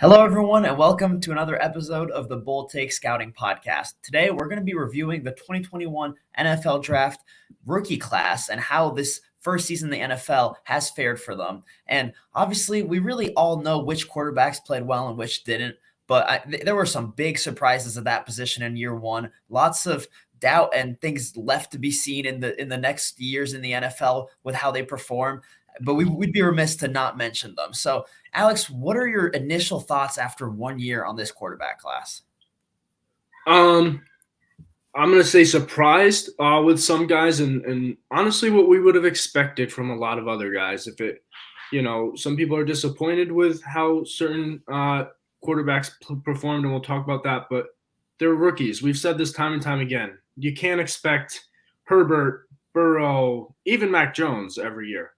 Hello, everyone, and welcome to another episode of the Bold Take Scouting Podcast. Today, we're going to be reviewing the 2021 NFL Draft rookie class and how this first season in the NFL has fared for them. And obviously, we really all know which quarterbacks played well and which didn't, but there were some big surprises at that position in year one. Lots of doubt and things left to be seen in the next years in the NFL with how they perform. But we'd be remiss to not mention them. So, Alex, what are your initial thoughts after 1 year on this quarterback class? I'm gonna say surprised with some guys, and honestly, what we would have expected from a lot of other guys. Some people are disappointed with how certain quarterbacks performed, and we'll talk about that. But they're rookies. We've said this time and time again. You can't expect Herbert, Burrow, even Mack Jones every year.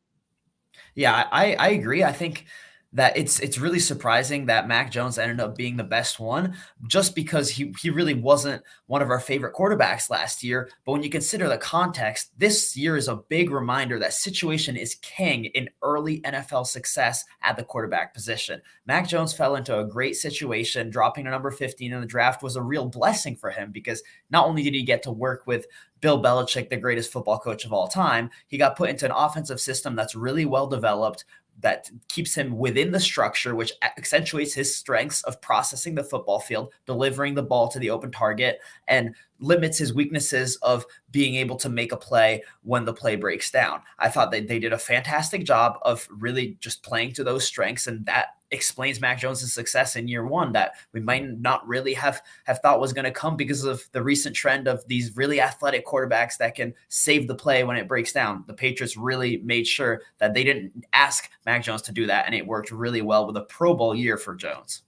Yeah, I agree. I think that it's really surprising that Mack Jones ended up being the best one just because he really wasn't one of our favorite quarterbacks last year. But when you consider the context, this year is a big reminder that situation is king in early NFL success at the quarterback position. Mack Jones fell into a great situation. Dropping to number 15 in the draft was a real blessing for him because not only did he get to work with Bill Belichick, the greatest football coach of all time, he got put into an offensive system that's really well developed, that keeps him within the structure, which accentuates his strengths of processing the football field, delivering the ball to the open target, and limits his weaknesses of being able to make a play when the play breaks down. I thought that they did a fantastic job of really just playing to those strengths, and that explains Mac Jones' success in year one that we might not really have thought was going to come because of the recent trend of these really athletic quarterbacks that can save the play when it breaks down. The Patriots really made sure that they didn't ask Mac Jones to do that, and it worked really well with a Pro Bowl year for Jones.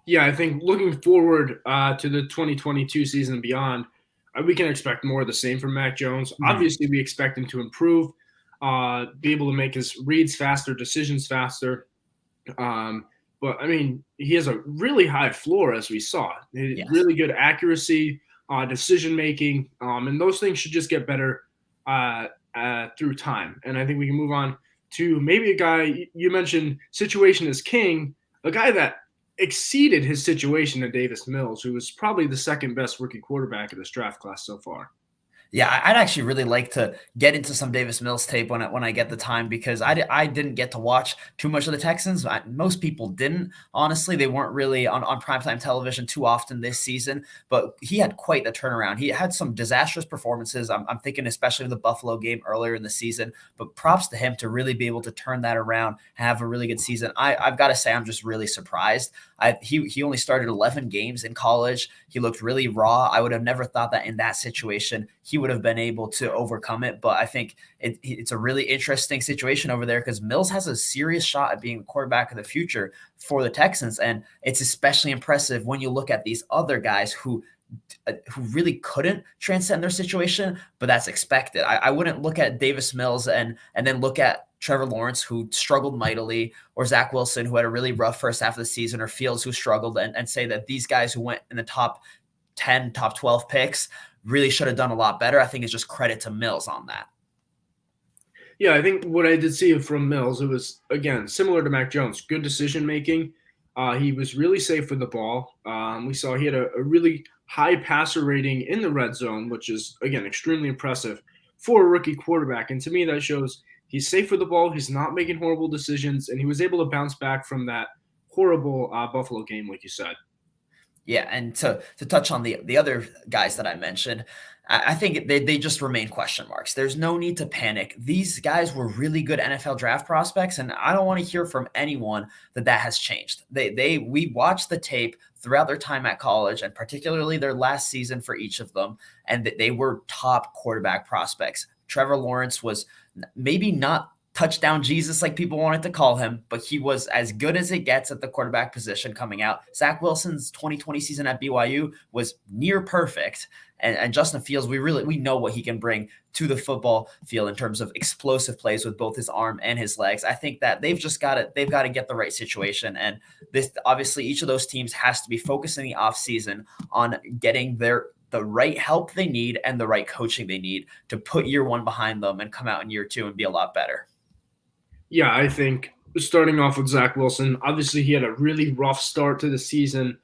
Yeah, I think looking forward to the 2022 season and beyond, we can expect more of the same from Mac Jones. Mm-hmm. Obviously, we expect him to improve, be able to make his reads faster, decisions faster. But I mean, he has a really high floor, as we saw. Yes. Really good accuracy, decision making, and those things should just get better through time. And I think we can move on to maybe a guy you mentioned. Situation is king. A guy that exceeded his situation in Davis Mills, who was probably the second best rookie quarterback of this draft class so far. Yeah, I'd actually really like to get into some Davis Mills tape when I get the time because I didn't get to watch too much of the Texans. Most people didn't. Honestly, they weren't really on primetime television too often this season, but he had quite the turnaround. He had some disastrous performances. I'm thinking especially the Buffalo game earlier in the season, but props to him to really be able to turn that around, have a really good season. I've got to say I'm just really surprised. He only started 11 games in college. He looked really raw. I would have never thought that in that situation he would have been able to overcome it. But I think it's a really interesting situation over there because Mills has a serious shot at being the quarterback of the future for the Texans. And it's especially impressive when you look at these other guys who really couldn't transcend their situation, but that's expected. I wouldn't look at Davis Mills and then look at Trevor Lawrence, who struggled mightily, or Zach Wilson, who had a really rough first half of the season, or Fields, who struggled, and say that these guys who went in the top 10, top 12 picks really should have done a lot better. I think it's just credit to Mills on that. Yeah, I think what I did see from Mills, it was, again, similar to Mac Jones, good decision making. He was really safe with the ball. We saw he had a really high passer rating in the red zone, which is, again, extremely impressive for a rookie quarterback. And to me, that shows he's safe with the ball. He's not making horrible decisions, and he was able to bounce back from that horrible Buffalo game, like you said. Yeah, and to touch on the other guys that I mentioned, I think they just remain question marks. There's no need to panic. These guys were really good NFL draft prospects, and I don't want to hear from anyone that has changed. We watched the tape throughout their time at college, and particularly their last season for each of them, and they were top quarterback prospects. Trevor Lawrence was maybe not touchdown Jesus, like people wanted to call him, but he was as good as it gets at the quarterback position coming out. Zach Wilson's 2020 season at BYU was near perfect. And Justin Fields, we know what he can bring to the football field in terms of explosive plays with both his arm and his legs. I think that they've got to get the right situation. And this, obviously, each of those teams has to be focused in the offseason on getting the right help they need and the right coaching they need to put year one behind them and come out in year two and be a lot better. Yeah, I think starting off with Zach Wilson. Obviously, he had a really rough start to the season.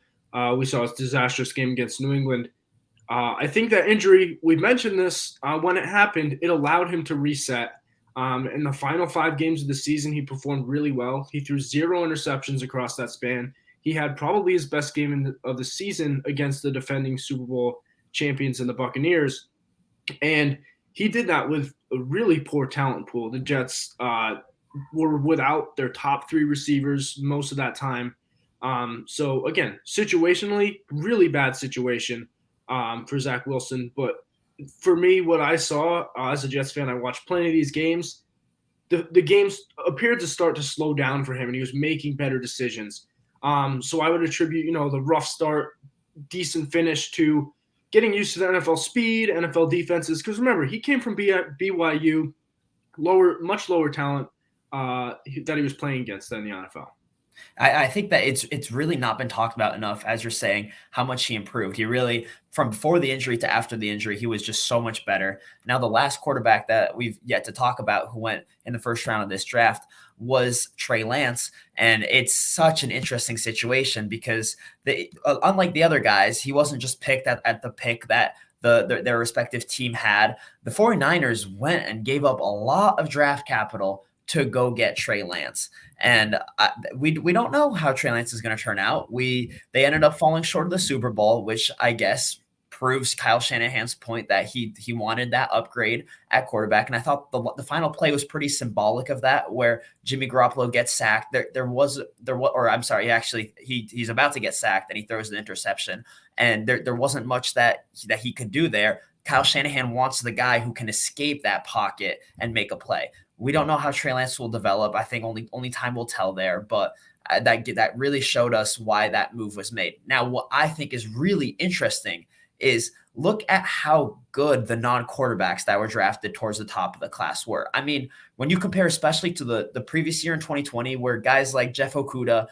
We saw his disastrous game against New England. I think that injury, we mentioned this when it happened, it allowed him to reset. In the final 5 games of the season, he performed really well. He threw 0 interceptions across that span. He had probably his best game of the season against the defending Super Bowl champions and the Buccaneers. And he did that with a really poor talent pool. The Jets were without their top 3 receivers most of that time. So, again, situationally, really bad situation for Zach Wilson. But for me, what I saw as a Jets fan, I watched plenty of these games. The games appeared to start to slow down for him, and he was making better decisions. So I would attribute, the rough start, decent finish to getting used to the NFL speed, NFL defenses. Because remember, he came from BYU, much lower talent that he was playing against than the NFL. I think that it's really not been talked about enough, as you're saying, how much he improved. He really, from before the injury to after the injury, he was just so much better. Now, the last quarterback that we've yet to talk about who went in the first round of this draft was Trey Lance. And it's such an interesting situation because unlike the other guys, he wasn't just picked at the pick that their respective team had. The 49ers went and gave up a lot of draft capital to go get Trey Lance. And we don't know how Trey Lance is going to turn out. They ended up falling short of the Super Bowl, which I guess proves Kyle Shanahan's point that he wanted that upgrade at quarterback. And I thought the final play was pretty symbolic of that, where Jimmy Garoppolo gets sacked. He's about to get sacked and he throws an interception. And there wasn't much that he could do there. Kyle Shanahan wants the guy who can escape that pocket and make a play. We don't know how Trey Lance will develop. I think only time will tell there, but that really showed us why that move was made. Now, what I think is really interesting is look at how good the non-quarterbacks that were drafted towards the top of the class were. I mean, when you compare especially to the previous year in 2020, where guys like Jeff Okudah,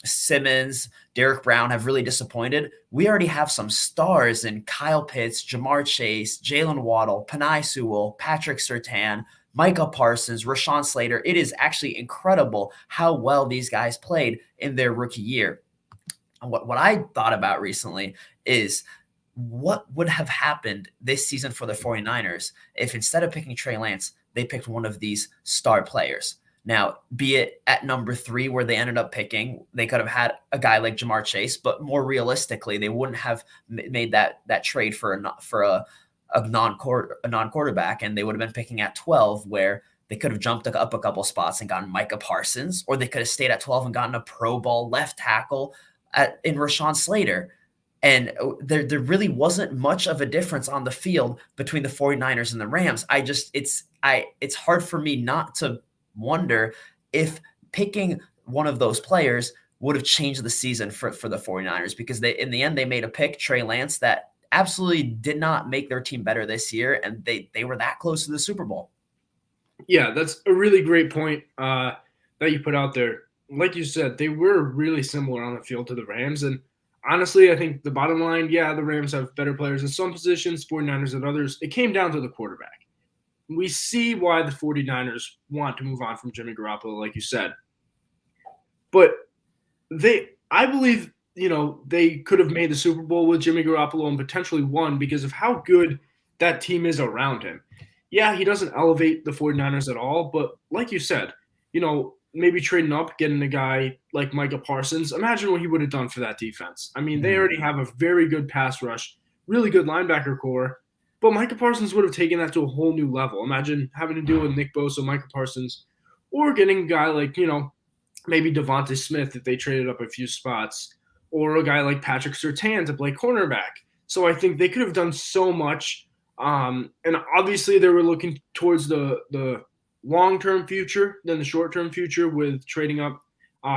Simmons, Derek Brown have really disappointed, we already have some stars in Kyle Pitts, Jamar Chase, Jalen Waddle, Penei Sewell, Patrick Surtain, Micah Parsons, Rashaan Slater. It is actually incredible how well these guys played in their rookie year. What I thought about recently is what would have happened this season for the 49ers if instead of picking Trey Lance, they picked one of these star players. Now, be it at number 3 where they ended up picking, they could have had a guy like Jamar Chase, but more realistically, they wouldn't have made that trade for a non-quarterback, and they would have been picking at 12, where they could have jumped up a couple spots and gotten Micah Parsons, or they could have stayed at 12 and gotten a Pro Bowl left tackle in Rashaan Slater. And there really wasn't much of a difference on the field between the 49ers and the Rams. It's hard for me not to wonder if picking one of those players would have changed the season for the 49ers, because in the end they made a pick, Trey Lance, that absolutely did not make their team better this year, and they were that close to the Super Bowl. Yeah, that's a really great point that you put out there. Like you said, they were really similar on the field to the Rams, and honestly, I think the bottom line, the Rams have better players in some positions, 49ers in others. It came down to the quarterback. We see why the 49ers want to move on from Jimmy Garoppolo, like you said. But I believe, they could have made the Super Bowl with Jimmy Garoppolo and potentially won because of how good that team is around him. Yeah, he doesn't elevate the 49ers at all, but like you said, maybe trading up, getting a guy like Micah Parsons. Imagine what he would have done for that defense. I mean, they already have a very good pass rush, really good linebacker core, but Micah Parsons would have taken that to a whole new level. Imagine having to deal with Nick Bosa, Micah Parsons, or getting a guy like, maybe Devontae Smith if they traded up a few spots, or a guy like Patrick Surtain to play cornerback. So I think they could have done so much. And obviously they were looking towards the long-term future than the short-term future with trading up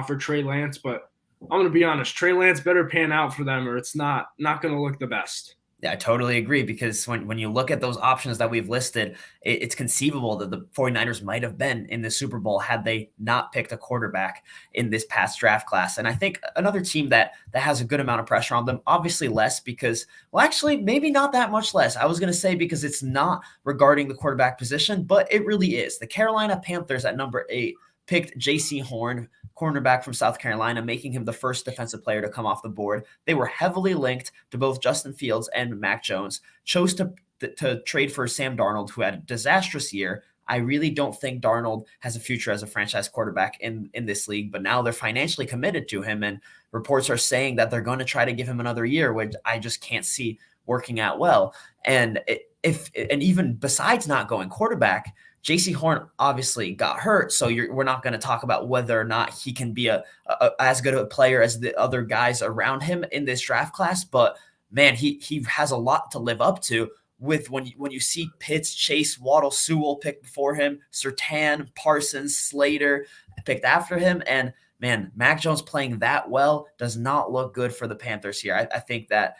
for Trey Lance. But I'm going to be honest, Trey Lance better pan out for them or it's not going to look the best. Yeah, I totally agree, because when you look at those options that we've listed, it's conceivable that the 49ers might have been in the Super Bowl had they not picked a quarterback in this past draft class. And I think another team that has a good amount of pressure on them, obviously less because, well, actually, maybe not that much less. I was going to say because it's not regarding the quarterback position, but it really is. The Carolina Panthers at number 8 picked J.C. Horn, cornerback from South Carolina, making him the first defensive player to come off the board. They were heavily linked to both Justin Fields and Mack Jones, chose to trade for Sam Darnold, who had a disastrous year. I really don't think Darnold has a future as a franchise quarterback in this league, but now they're financially committed to him, and reports are saying that they're going to try to give him another year, which I just can't see working out well. And even besides not going quarterback, J.C. Horn obviously got hurt, so we're not going to talk about whether or not he can be as good of a player as the other guys around him in this draft class. But man, he has a lot to live up to. With when you see Pitts, Chase, Waddle, Sewell picked before him, Surtain, Parsons, Slater picked after him, and man, Mac Jones playing that well does not look good for the Panthers here. I think that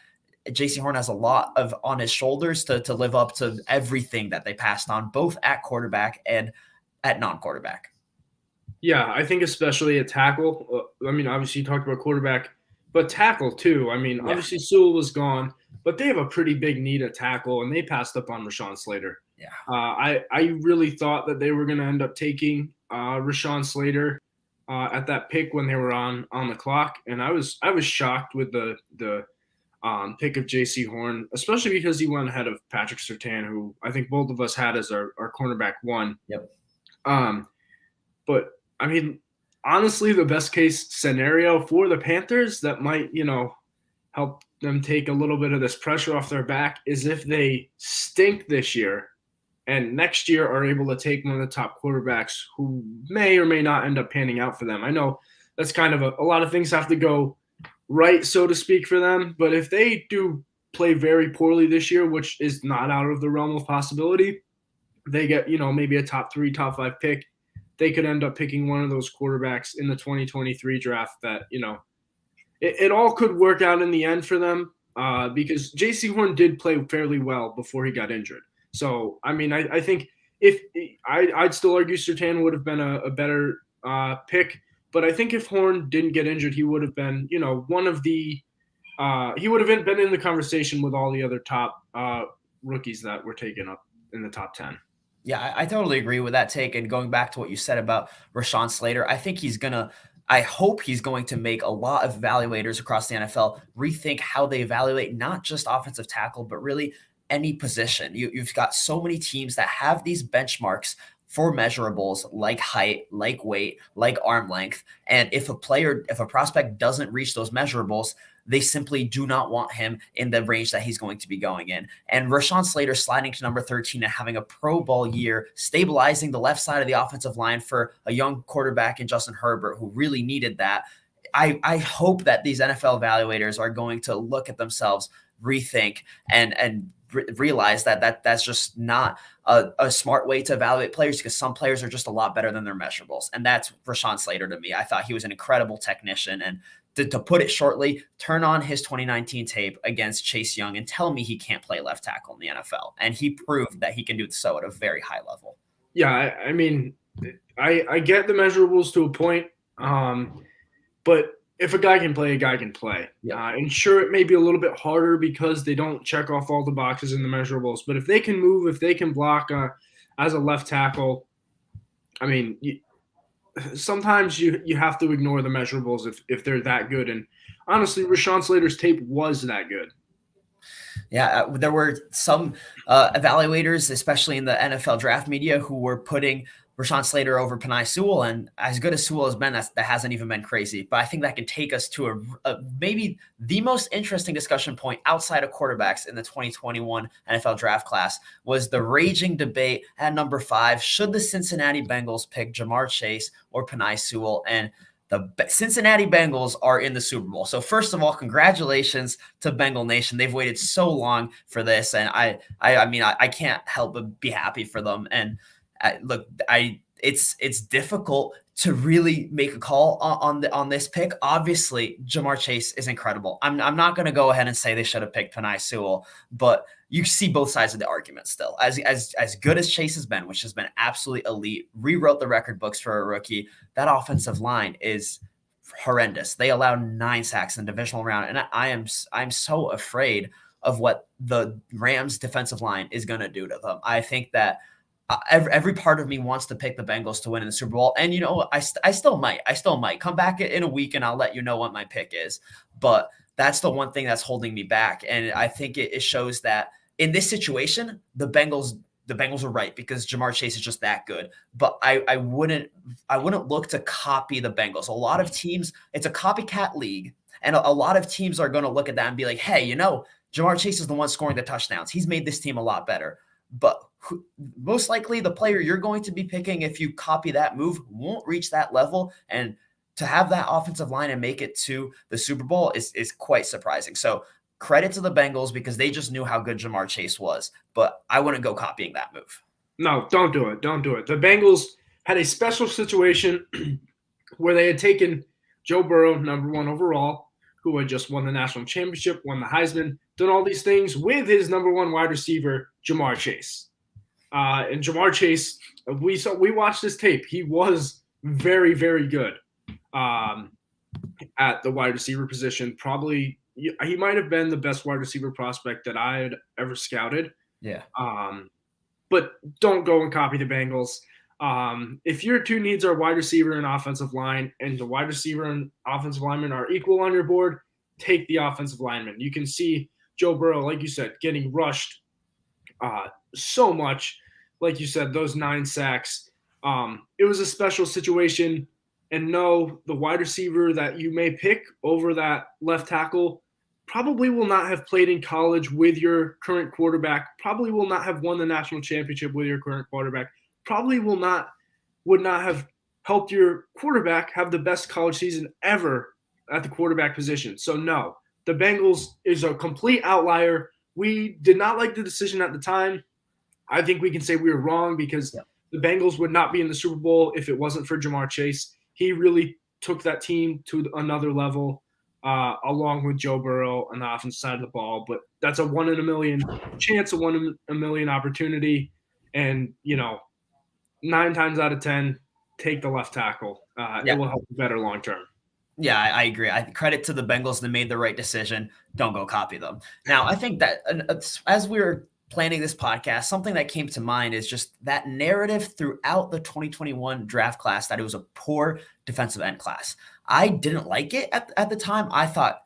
J.C. Horn has a lot on his shoulders to live up to everything that they passed on, both at quarterback and at non-quarterback. Yeah, I think especially at tackle. Obviously you talked about quarterback, but tackle too. Obviously Sewell was gone, but they have a pretty big need at tackle, and they passed up on Rashaan Slater. Yeah, I really thought that they were going to end up taking Rashaan Slater at that pick when they were on the clock, and I was shocked with the pick of J.C. Horn, especially because he went ahead of Patrick Surtain, who I think both of us had as our cornerback one. Yep. But honestly, the best case scenario for the Panthers that might, help them take a little bit of this pressure off their back is if they stink this year and next year are able to take one of the top quarterbacks who may or may not end up panning out for them. I know that's kind of a lot of things have to go right, so to speak, for them. But if they do play very poorly this year, which is not out of the realm of possibility, they get, maybe a top 3, top 5 pick. They could end up picking one of those quarterbacks in the 2023 draft that, it all could work out in the end for them because J.C. Horn did play fairly well before he got injured. So, I think I'd still argue Surtain would have been a better pick. But I think if Horn didn't get injured, he would have been, one of the he would have been in the conversation with all the other top rookies that were taken up in the top 10. Yeah, I totally agree with that take. And going back to what you said about Rashaan Slater, I hope he's going to make a lot of evaluators across the NFL rethink how they evaluate not just offensive tackle, but really any position. You've got so many teams that have these benchmarks for measurables like height, like weight, like arm length. And if a prospect doesn't reach those measurables, they simply do not want him in the range that he's going to be going in. And Rashaan Slater sliding to number 13 and having a Pro Bowl year, stabilizing the left side of the offensive line for a young quarterback in Justin Herbert who really needed that. I hope that these NFL evaluators are going to look at themselves, rethink, and realize that that's just not a smart way to evaluate players, because some players are just a lot better than their measurables. And that's Rashaan Slater to me. I thought he was an incredible technician. And to put it shortly, turn on his 2019 tape against Chase Young and tell me he can't play left tackle in the NFL. And he proved that he can do so at a very high level. Yeah, I get the measurables to a point, but if a guy can play, a guy can play. Yeah. And sure, it may be a little bit harder because they don't check off all the boxes in the measurables. But if they can move, if they can block as a left tackle, sometimes you have to ignore the measurables if they're that good. And honestly, Rashaan Slater's tape was that good. Yeah, there were some evaluators, especially in the NFL draft media, who were putting Rashaan Slater over Penei Sewell, and as good as Sewell has been, that hasn't even been crazy. But I think that can take us to maybe the most interesting discussion point outside of quarterbacks in the 2021 NFL draft class was the raging debate at number 5. Should the Cincinnati Bengals pick Ja'Marr Chase or Penei Sewell? And the Cincinnati Bengals are in the Super Bowl. So first of all, congratulations to Bengal Nation. They've waited so long for this, and I can't help but be happy for them. And it's difficult to really make a call on this pick. Obviously, Ja'Marr Chase is incredible. I'm not going to go ahead and say they should have picked Penei Sewell, but you see both sides of the argument still. As good as Chase has been, which has been absolutely elite, rewrote the record books for a rookie, that offensive line is horrendous. They allowed 9 sacks in the divisional round, and I'm so afraid of what the Rams defensive line is going to do to them. I think that every part of me wants to pick the Bengals to win in the Super Bowl. And, I still might come back in a week and I'll let you know what my pick is. But that's the one thing that's holding me back. And I think it shows that in this situation, the Bengals are right because Jamar Chase is just that good. But I wouldn't look to copy the Bengals. A lot of teams, it's a copycat league. And a lot of teams are going to look at that and be like, hey, Jamar Chase is the one scoring the touchdowns. He's made this team a lot better. But most likely the player you're going to be picking, if you copy that move, won't reach that level. And to have that offensive line and make it to the Super Bowl is quite surprising. So credit to the Bengals because they just knew how good Jamar Chase was. But I wouldn't go copying that move. No, don't do it. Don't do it. The Bengals had a special situation where they had taken Joe Burrow, number 1 overall, who had just won the national championship, won the Heisman, done all these things with his number 1 wide receiver, Jamar Chase. And Jamar Chase, we watched this tape. He was very, very good at the wide receiver position. Probably he might have been the best wide receiver prospect that I had ever scouted. Yeah. But don't go and copy the Bengals. If your two needs are wide receiver and offensive line, and the wide receiver and offensive lineman are equal on your board, take the offensive lineman. You can see Joe Burrow, like you said, getting rushed so much. Like you said, those 9 sacks. It was a special situation. And no, the wide receiver that you may pick over that left tackle probably will not have played in college with your current quarterback, probably will not have won the national championship with your current quarterback, probably would not have helped your quarterback have the best college season ever at the quarterback position. So no, the Bengals is a complete outlier. We did not like the decision at the time. I think we can say we were wrong because the Bengals would not be in the Super Bowl if it wasn't for Jamar Chase. He really took that team to another level, along with Joe Burrow on the offensive side of the ball. But that's a 1 in a million chance, a 1 in a million opportunity. And, 9 times out of 10, take the left tackle. It will help you better long term. Yeah, I agree. Credit to the Bengals. They made the right decision. Don't go copy them. Now, I think that as we were planning this podcast, something that came to mind is just that narrative throughout the 2021 draft class that it was a poor defensive end class. I didn't like it at the time. I thought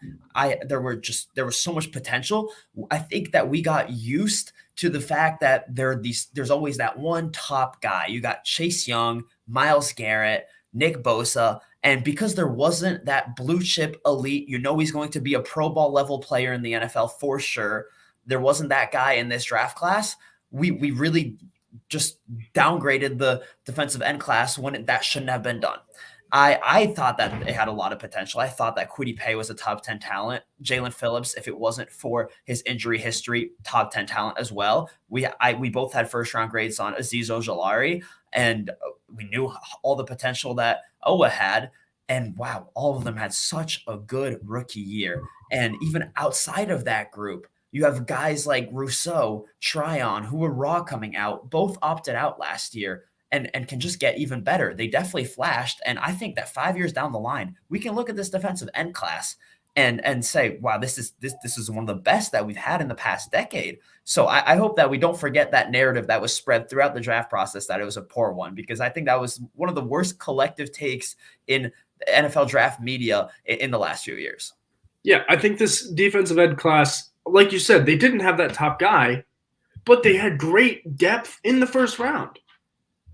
there was so much potential. I think that we got used to the fact that there's always that one top guy. You got Chase Young, Myles Garrett, Nick Bosa, and because there wasn't that blue chip elite, he's going to be a Pro Bowl level player in the NFL for sure. There wasn't that guy in this draft class. We really just downgraded the defensive end class when that shouldn't have been done. I thought that it had a lot of potential. I thought that Kwity Paye was a top 10 talent. Jalen Phillips, if it wasn't for his injury history, top 10 talent as well. We both had first round grades on Azeez Ojulari, and we knew all the potential that Owa had. And wow, all of them had such a good rookie year. And even outside of that group, you have guys like Rousseau, Tryon, who were raw coming out, both opted out last year and can just get even better. They definitely flashed. And I think that 5 years down the line, we can look at this defensive end class and say, wow, this is one of the best that we've had in the past decade. So I hope that we don't forget that narrative that was spread throughout the draft process, that it was a poor one, because I think that was one of the worst collective takes in NFL draft media in the last few years. Yeah, I think this defensive end class, like you said, they didn't have that top guy, but they had great depth in the first round.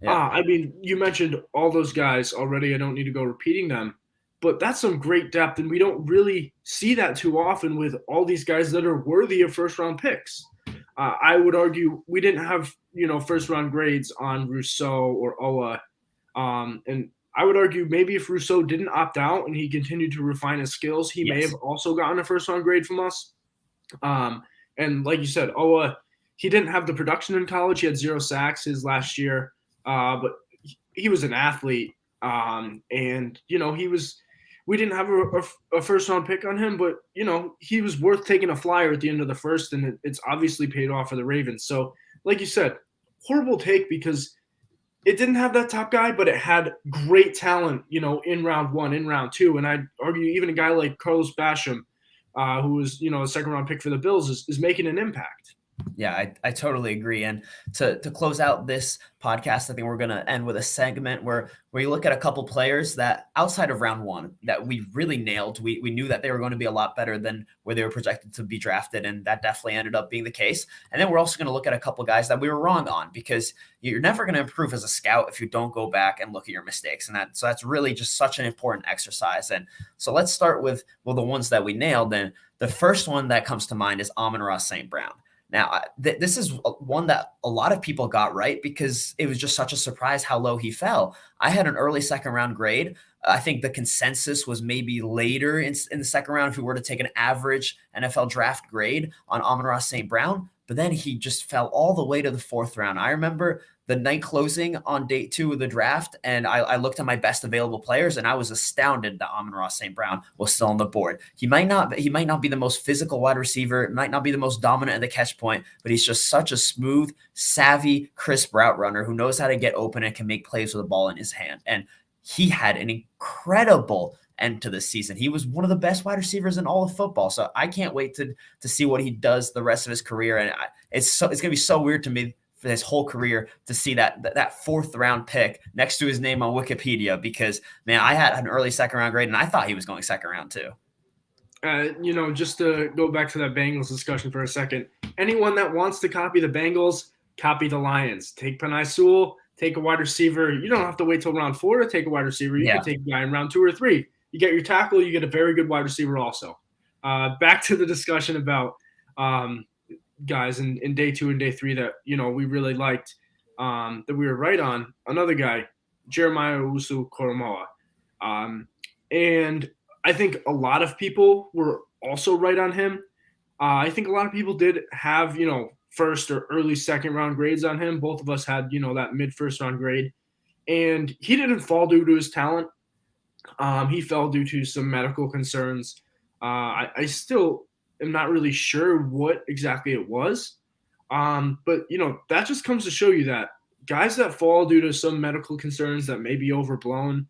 Yeah. You mentioned all those guys already. I don't need to go repeating them, but that's some great depth, and we don't really see that too often with all these guys that are worthy of first-round picks. I would argue we didn't have, first-round grades on Rousseau or Owa, and I would argue maybe if Rousseau didn't opt out and he continued to refine his skills, he may have also gotten a first-round grade from us. And like you said, Owa, he didn't have the production in college. He had 0 sacks his last year, but he was an athlete. We didn't have a first-round pick on him, but, he was worth taking a flyer at the end of the first, and it's obviously paid off for the Ravens. So, like you said, horrible take because it didn't have that top guy, but it had great talent, in round 1, in round 2. And I'd argue even a guy like Carlos Basham, who was, a second-round pick for the Bills, is making an impact. Yeah, I totally agree. And to close out this podcast, I think we're gonna end with a segment where you look at a couple players that outside of round one that we really nailed. We knew that they were going to be a lot better than where they were projected to be drafted, and that definitely ended up being the case. And then we're also going to look at a couple guys that we were wrong on, because you're never going to improve as a scout if you don't go back and look at your mistakes. And that's really just such an important exercise. And so let's start with the ones that we nailed. And the first one that comes to mind is Amon St. Brown. Now, this is one that a lot of people got right because it was just such a surprise how low he fell. I had an early second round grade. I think the consensus was maybe later in the second round if we were to take an average NFL draft grade on Amon St. Brown. But then he just fell all the way to the fourth round. I remember the night closing on day 2 of the draft, and I looked at my best available players, and I was astounded that Amon St. Brown was still on the board. He might not be the most physical wide receiver, might not be the most dominant at the catch point, but he's just such a smooth, savvy, crisp route runner who knows how to get open and can make plays with the ball in his hand. And he had an incredible end to the season. He was one of the best wide receivers in all of football. So I can't wait to see what he does the rest of his career. And it's going to be so weird to me for his whole career to see that fourth round pick next to his name on Wikipedia, because man, I had an early second round grade and I thought he was going second round too. Just to go back to that Bengals discussion for a second, anyone that wants to copy the Bengals, copy the Lions. Take Penei Sewell, take a wide receiver. You don't have to wait till round 4 to take a wide receiver. You can take a guy in round 2 or 3. You get your tackle, you get a very good wide receiver also. Back to the discussion about guys in day 2 and day 3 that, we really liked, that we were right on. Another guy, Jeremiah Owusu-Koramoah. And I think a lot of people were also right on him. I think a lot of people did have, first or early second round grades on him. Both of us had, that mid first round grade. And he didn't fall due to his talent. He fell due to some medical concerns. I still am not really sure what exactly it was. But, that just comes to show you that guys that fall due to some medical concerns that may be overblown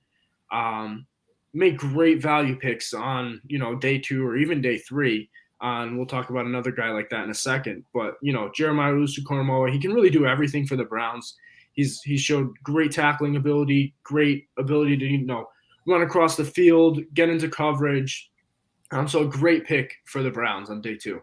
make great value picks on, day 2 or even day 3. And we'll talk about another guy like that in a second. But, Jeremiah Owusu-Koramoah, he can really do everything for the Browns. He's showed great tackling ability, great ability to, run across the field, get into coverage. So a great pick for the Browns on day 2.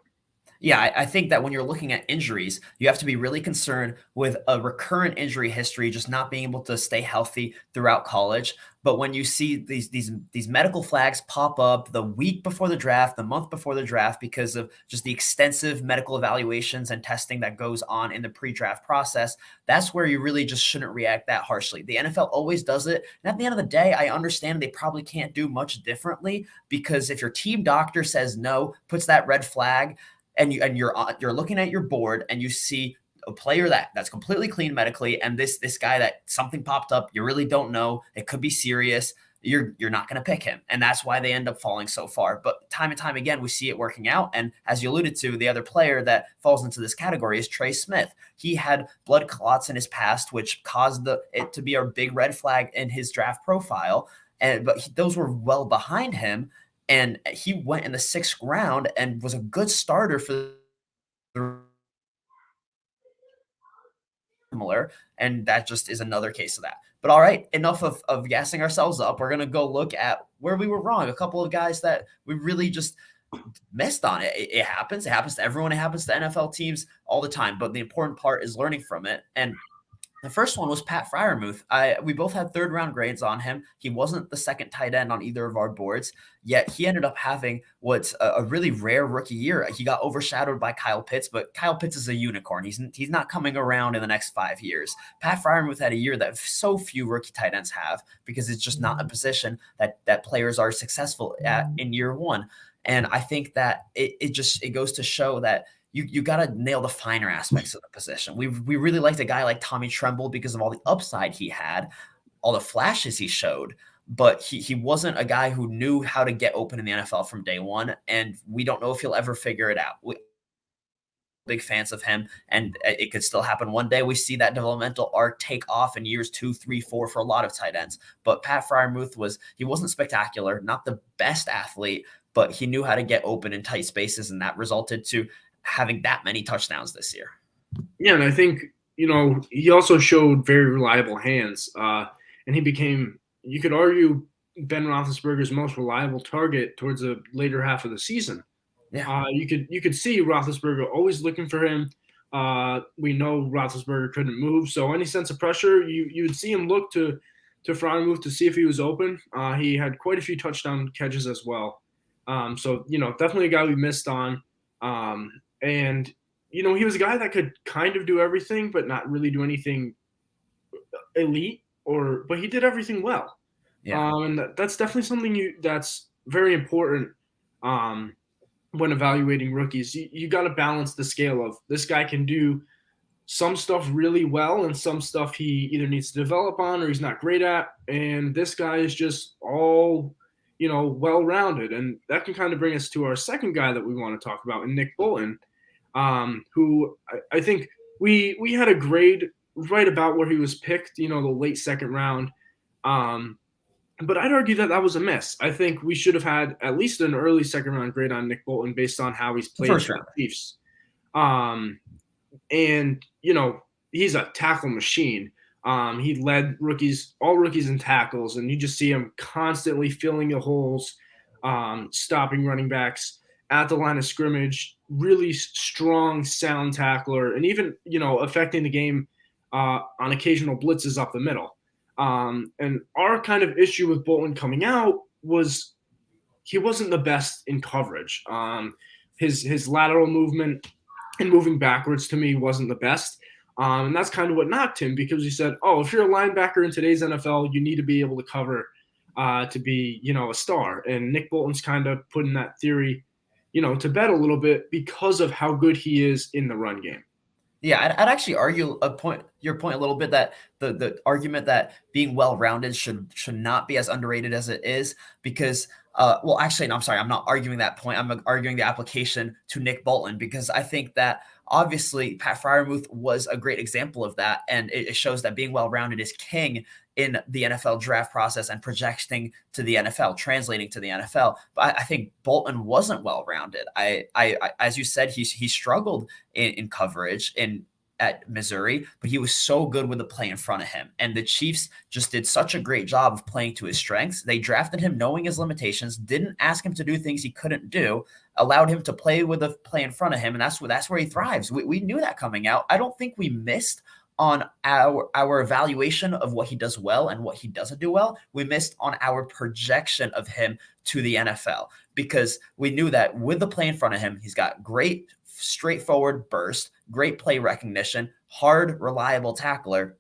Yeah, I think that when you're looking at injuries, you have to be really concerned with a recurrent injury history, just not being able to stay healthy throughout college. But when you see these medical flags pop up the week before the draft, the month before the draft, because of just the extensive medical evaluations and testing that goes on in the pre-draft process, that's where you really just shouldn't react that harshly. The NFL always does it. And at the end of the day, I understand they probably can't do much differently, because if your team doctor says no, puts that red flag, and you're looking at your board and you see a player that's completely clean medically, and this guy that something popped up, you really don't know, it could be serious, you're not going to pick him. And that's why they end up falling so far. But time and time again, we see it working out. And as you alluded to, the other player that falls into this category is Trey Smith. He had blood clots in his past, which caused it to be a big red flag in his draft profile. But those were well behind him. And he went in the 6th round and was a good starter for the similar. And that just is another case of that. But all right, enough of gassing ourselves up. We're going to go look at where we were wrong. A couple of guys that we really just missed on. It happens. It happens to everyone. It happens to NFL teams all the time. But the important part is learning from it. And the first one was Pat Fryermuth. We both had 3rd round grades on him. He wasn't the second tight end on either of our boards, yet he ended up having what's a really rare rookie year. He got overshadowed by Kyle Pitts, but Kyle Pitts is a unicorn. He's not coming around in the next 5 years. Pat Fryermuth had a year that so few rookie tight ends have, because it's just not a position that players are successful at in year 1. And I think that it goes to show that you got to nail the finer aspects of the position. We really liked a guy like Tommy Tremble because of all the upside he had, all the flashes he showed, but he wasn't a guy who knew how to get open in the NFL from day 1, and we don't know if he'll ever figure it out. Big fans of him, and it could still happen one day. We see that developmental arc take off in years 2, 3, 4 for a lot of tight ends. But Pat Fryermuth wasn't spectacular, not the best athlete, but he knew how to get open in tight spaces, and that resulted to having that many touchdowns this year. Yeah, and I think, he also showed very reliable hands, and he became, you could argue, Ben Roethlisberger's most reliable target towards the later half of the season. Yeah. You could see Roethlisberger always looking for him. We know Roethlisberger couldn't move, so any sense of pressure, you would see him look to Fryermuth to see if he was open. He had quite a few touchdown catches as well. So definitely a guy we missed on. And he was a guy that could kind of do everything, but not really do anything elite. But he did everything well. Yeah. And that's definitely something that's very important. When evaluating rookies, you got to balance the scale of this guy can do some stuff really well and some stuff he either needs to develop on or he's not great at. And this guy is just all, well-rounded. And that can kind of bring us to our second guy that we want to talk about, and Nick Bolton, who I think we had a grade right about where he was picked, the late second round. But I'd argue that was a miss. I think we should have had at least an early second round grade on Nick Bolton based on how he's played for the Chiefs. And he's a tackle machine. He led all rookies in tackles, and you just see him constantly filling the holes, stopping running backs at the line of scrimmage. Really strong, sound tackler, and even affecting the game on occasional blitzes up the middle. And our kind of issue with Bolton coming out was he wasn't the best in coverage. His lateral movement and moving backwards to me wasn't the best. And that's kind of what knocked him, because he said, if you're a linebacker in today's NFL, you need to be able to cover to be, a star. And Nick Bolton's kind of putting that theory, to bed a little bit because of how good he is in the run game. Yeah, I'd actually argue your point a little bit, that the argument that being well-rounded should not be as underrated as it is, because actually, no, I'm sorry, I'm not arguing that point. I'm arguing the application to Nick Bolton, because I think that obviously Pat Fryermuth was a great example of that, and it shows that being well-rounded is king in the NFL draft process and projecting to the NFL, translating to the NFL. But I think Bolton wasn't well-rounded. I as you said, he struggled in coverage at Missouri, but he was so good with the play in front of him. And the Chiefs just did such a great job of playing to his strengths. They drafted him knowing his limitations, didn't ask him to do things he couldn't do, allowed him to play with the play in front of him, and that's where he thrives. We knew that coming out. I don't think we missed on our evaluation of what he does well and what he doesn't do well. We missed on our projection of him to the NFL, because we knew that with the play in front of him, he's got great straightforward burst, great play recognition, hard, reliable tackler,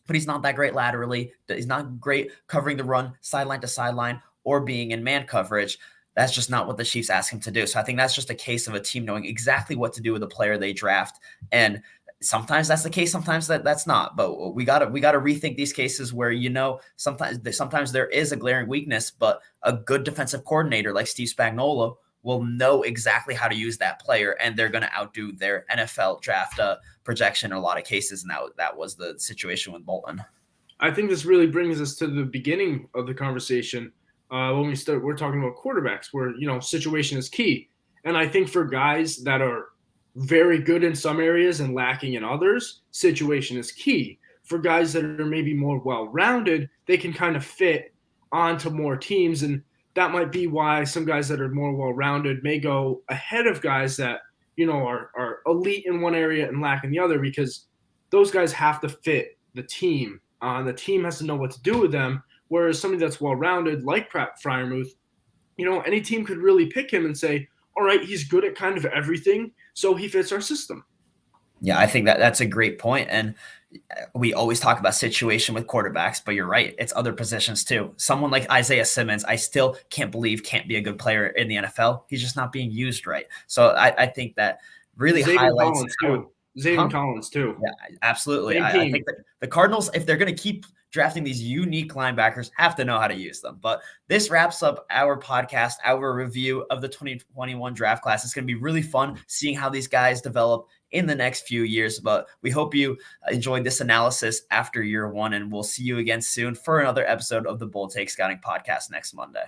but he's not that great laterally. He's not great covering the run sideline to sideline or being in man coverage. That's just not what the Chiefs ask him to do. So I think that's just a case of a team knowing exactly what to do with the player they draft. And sometimes that's the case, sometimes that's not. But we gotta rethink these cases where sometimes there is a glaring weakness, but a good defensive coordinator like Steve Spagnuolo will know exactly how to use that player, and they're going to outdo their NFL draft projection in a lot of cases. And that was the situation with Bolton. I think this really brings us to the beginning of the conversation when we're talking about quarterbacks, where situation is key. And I think for guys that are very good in some areas and lacking in others, situation is key. For guys that are maybe more well-rounded, they can kind of fit onto more teams, and that might be why some guys that are more well-rounded may go ahead of guys that, are elite in one area and lack in the other, because those guys have to fit the team. The team has to know what to do with them, whereas somebody that's well-rounded, like Friarmuth, any team could really pick him and say, all right, he's good at kind of everything, so he fits our system. Yeah, I think that's a great point. And we always talk about situation with quarterbacks, but you're right. It's other positions too. Someone like Isaiah Simmons, I still can't believe can't be a good player in the NFL. He's just not being used right. So I think that really highlights Zayden Collins too. Yeah, absolutely. I think that the Cardinals, if they're going to keep drafting these unique linebackers, have to know how to use them. But this wraps up our podcast, our review of the 2021 draft class. It's going to be really fun seeing how these guys develop in the next few years. But we hope you enjoyed this analysis after year one, and we'll see you again soon for another episode of the Bold Take Scouting Podcast next Monday.